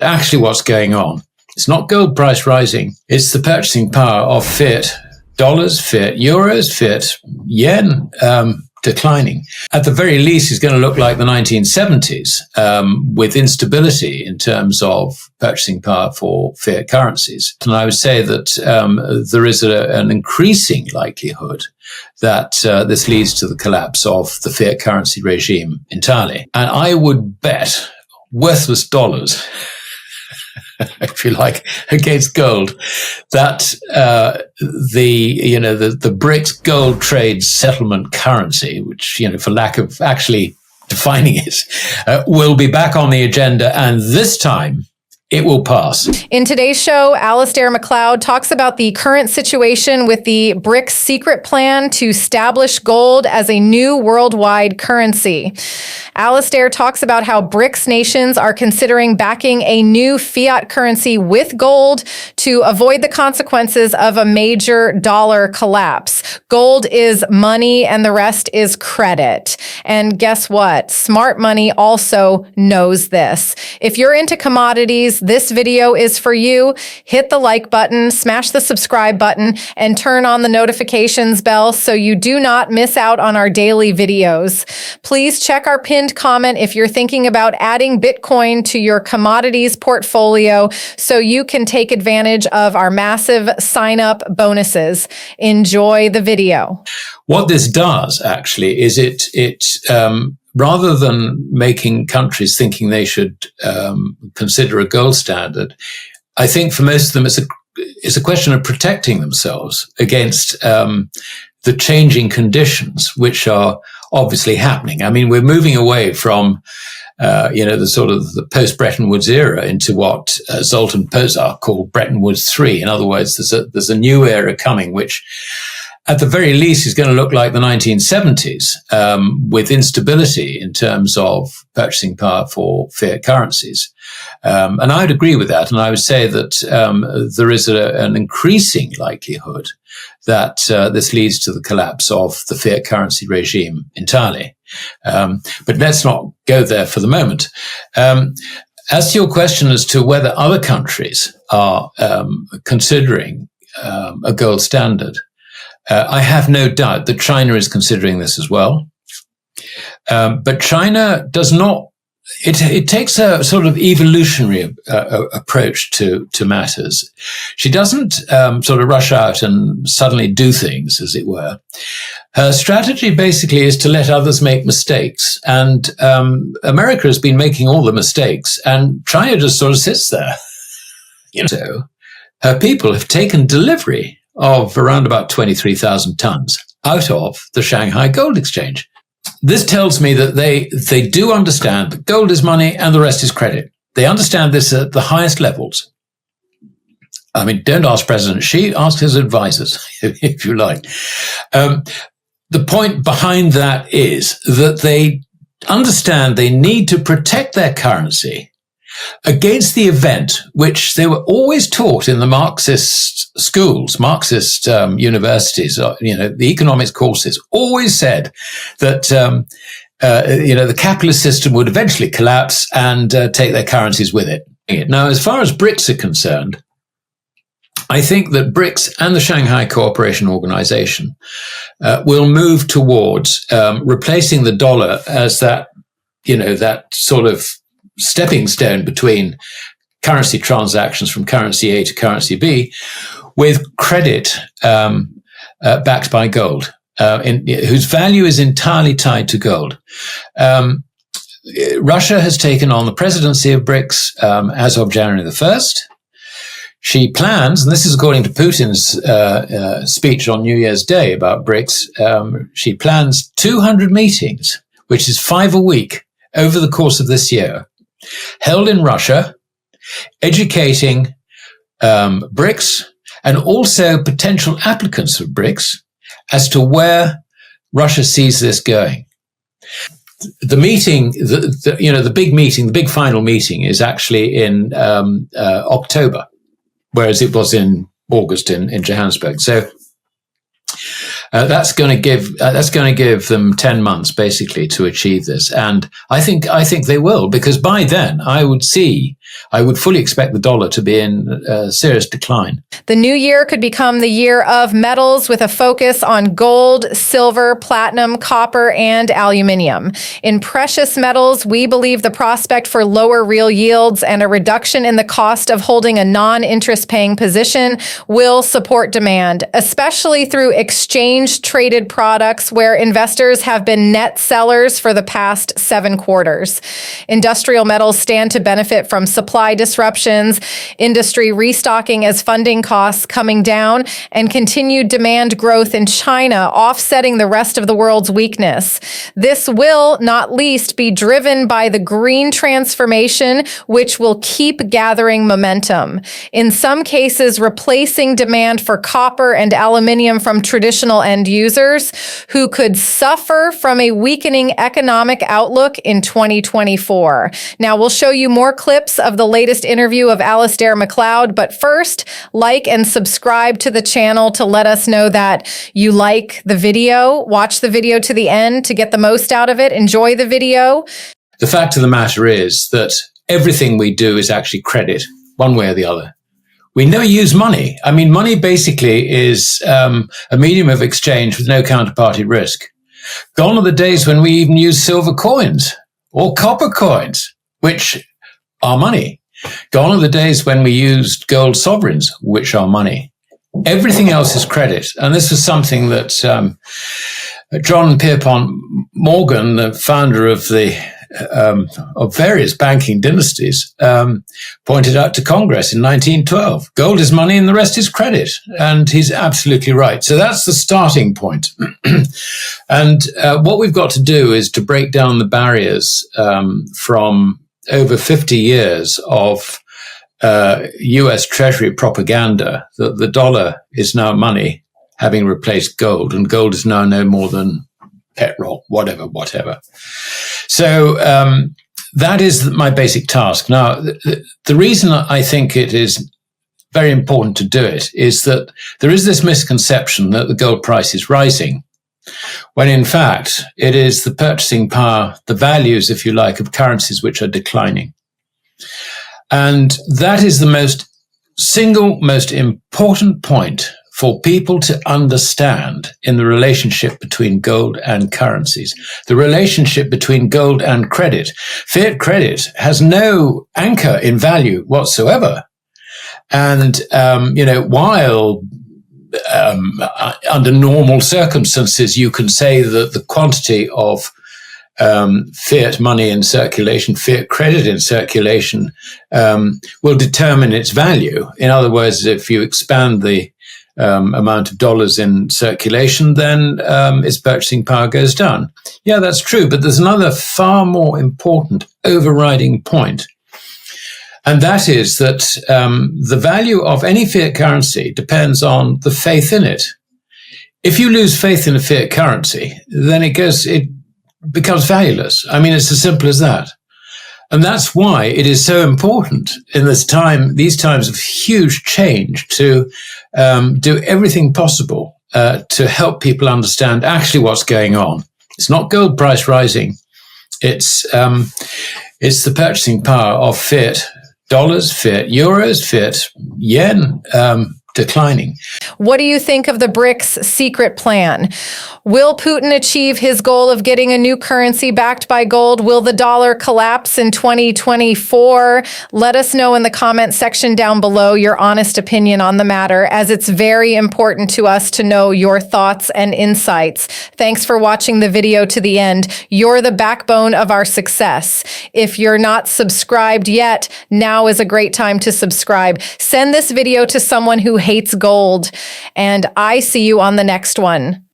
actually what's going on. It's not gold price rising. It's the purchasing power of fiat dollars, fiat euros, fiat yen, declining. At the very least, it's going to look like the 1970s, with instability in terms of purchasing power for fiat currencies. And I would say that there is an increasing likelihood that this leads to the collapse of the fiat currency regime entirely. And I would bet worthless dollars, if you like, against gold, that the BRICS gold trade settlement currency, which, for lack of actually defining it, will be back on the agenda, and this time it will pass. In today's show, Alasdair Macleod talks about the current situation with the BRICS secret plan to establish gold as a new worldwide currency. Alasdair talks about how BRICS nations are considering backing a new fiat currency with gold to avoid the consequences of a major dollar collapse. Gold is money and the rest is credit. And guess what? Smart money also knows this. If you're into commodities, this video is for you. Hit the like button, smash the subscribe button, and turn on the notifications bell so you do not miss out on our daily videos. Please check our pinned comment if you're thinking about adding Bitcoin to your commodities portfolio so you can take advantage of our massive sign-up bonuses. Enjoy the video. What this does, actually, is it rather than making countries thinking they should consider a gold standard, I think for most of them it's a question of protecting themselves against the changing conditions which are obviously happening. I mean, we're moving away from the sort of the post-Bretton Woods era into what Zoltan Pozsar called Bretton Woods 3. In other words, there's a new era coming which, at the very least, is going to look like the 1970s, with instability in terms of purchasing power for fiat currencies. And I would agree with that. And I would say that there is an increasing likelihood that this leads to the collapse of the fiat currency regime entirely. But let's not go there for the moment. As to your question as to whether other countries are considering a gold standard, I have no doubt that China is considering this as well. But China does not, it takes a sort of evolutionary approach to matters. She doesn't sort of rush out and suddenly do things, as it were. Her strategy basically is to let others make mistakes. And America has been making all the mistakes, and China just sort of sits there. So her people have taken delivery of around about 23,000 tons out of the Shanghai Gold Exchange. This tells me that they do understand that gold is money and the rest is credit. They understand this at the highest levels. I mean, don't ask President Xi, ask his advisors, if you like. The point behind that is that they understand they need to protect their currency against the event which they were always taught in the Marxist schools, Marxist universities, the economics courses, always said that, the capitalist system would eventually collapse and take their currencies with it. Now, as far as BRICS are concerned, I think that BRICS and the Shanghai Cooperation Organization will move towards replacing the dollar as that sort of stepping stone between currency transactions from currency A to currency B, with credit backed by gold, whose value is entirely tied to gold. Russia has taken on the presidency of BRICS as of January the 1st. She plans, and this is according to Putin's speech on New Year's Day about BRICS, she plans 200 meetings, which is 5 a week, over the course of this year, held in Russia, educating BRICS and also potential applicants of BRICS as to where Russia sees this going. The meeting, the big meeting, the big final meeting is actually in October, whereas it was in August in Johannesburg. So that's going to give them 10 months basically to achieve this, and I think they will, because by then I would see I would fully expect the dollar to be in serious decline. The new year could become the year of metals with a focus on gold, silver, platinum, copper, and aluminium. In precious metals, we believe the prospect for lower real yields and a reduction in the cost of holding a non-interest paying position will support demand, especially through exchange-traded products where investors have been net sellers for the past 7 quarters. Industrial metals stand to benefit from supply disruptions, industry restocking as funding costs coming down, and continued demand growth in China, offsetting the rest of the world's weakness. This will, not least, be driven by the green transformation, which will keep gathering momentum. In some cases, replacing demand for copper and aluminium from traditional end users who could suffer from a weakening economic outlook in 2024. Now, we'll show you more clips of the latest interview of Alasdair Macleod, but first, like and subscribe to the channel to let us know that you like the video. Watch the video to the end to get the most out of it. Enjoy the video. The fact of the matter is that everything we do is actually credit, one way or the other. We never use money. I mean, money basically is a medium of exchange with no counterparty risk. Gone are the days when we even use silver coins or copper coins, which are money. Gone are the days when we used gold sovereigns, which are money. Everything else is credit. And this was something that John Pierpont Morgan, the founder of various banking dynasties, pointed out to Congress in 1912. Gold is money and the rest is credit. And he's absolutely right. So that's the starting point. And what we've got to do is to break down the barriers from over 50 years of US Treasury propaganda that the dollar is now money, having replaced gold, and gold is now no more than pet rock, whatever. So that is my basic task. Now, the reason I think it is very important to do it is that there is this misconception that the gold price is rising, when in fact it is the purchasing power, the values, if you like, of currencies which are declining. And that is the single most important point for people to understand in the relationship between gold and currencies, the relationship between gold and credit. Fiat credit has no anchor in value whatsoever. And, while under normal circumstances, you can say that the quantity of fiat money in circulation, fiat credit in circulation, will determine its value. In other words, if you expand the amount of dollars in circulation, then its purchasing power goes down. Yeah, that's true. But there's another far more important overriding point. And that is that the value of any fiat currency depends on the faith in it. If you lose faith in a fiat currency, then it becomes valueless. I mean, it's as simple as that. And that's why it is so important in these times of huge change, to do everything possible to help people understand actually what's going on. It's not gold price rising. It's the purchasing power of fiat dollars, fiat euros, fiat yen, declining. What do you think of the BRICS secret plan? Will Putin achieve his goal of getting a new currency backed by gold? Will the dollar collapse in 2024? Let us know in the comment section down below your honest opinion on the matter, as it's very important to us to know your thoughts and insights. Thanks for watching the video to the end. You're the backbone of our success. If you're not subscribed yet, now is a great time to subscribe. Send this video to someone who hates gold, and I see you on the next one.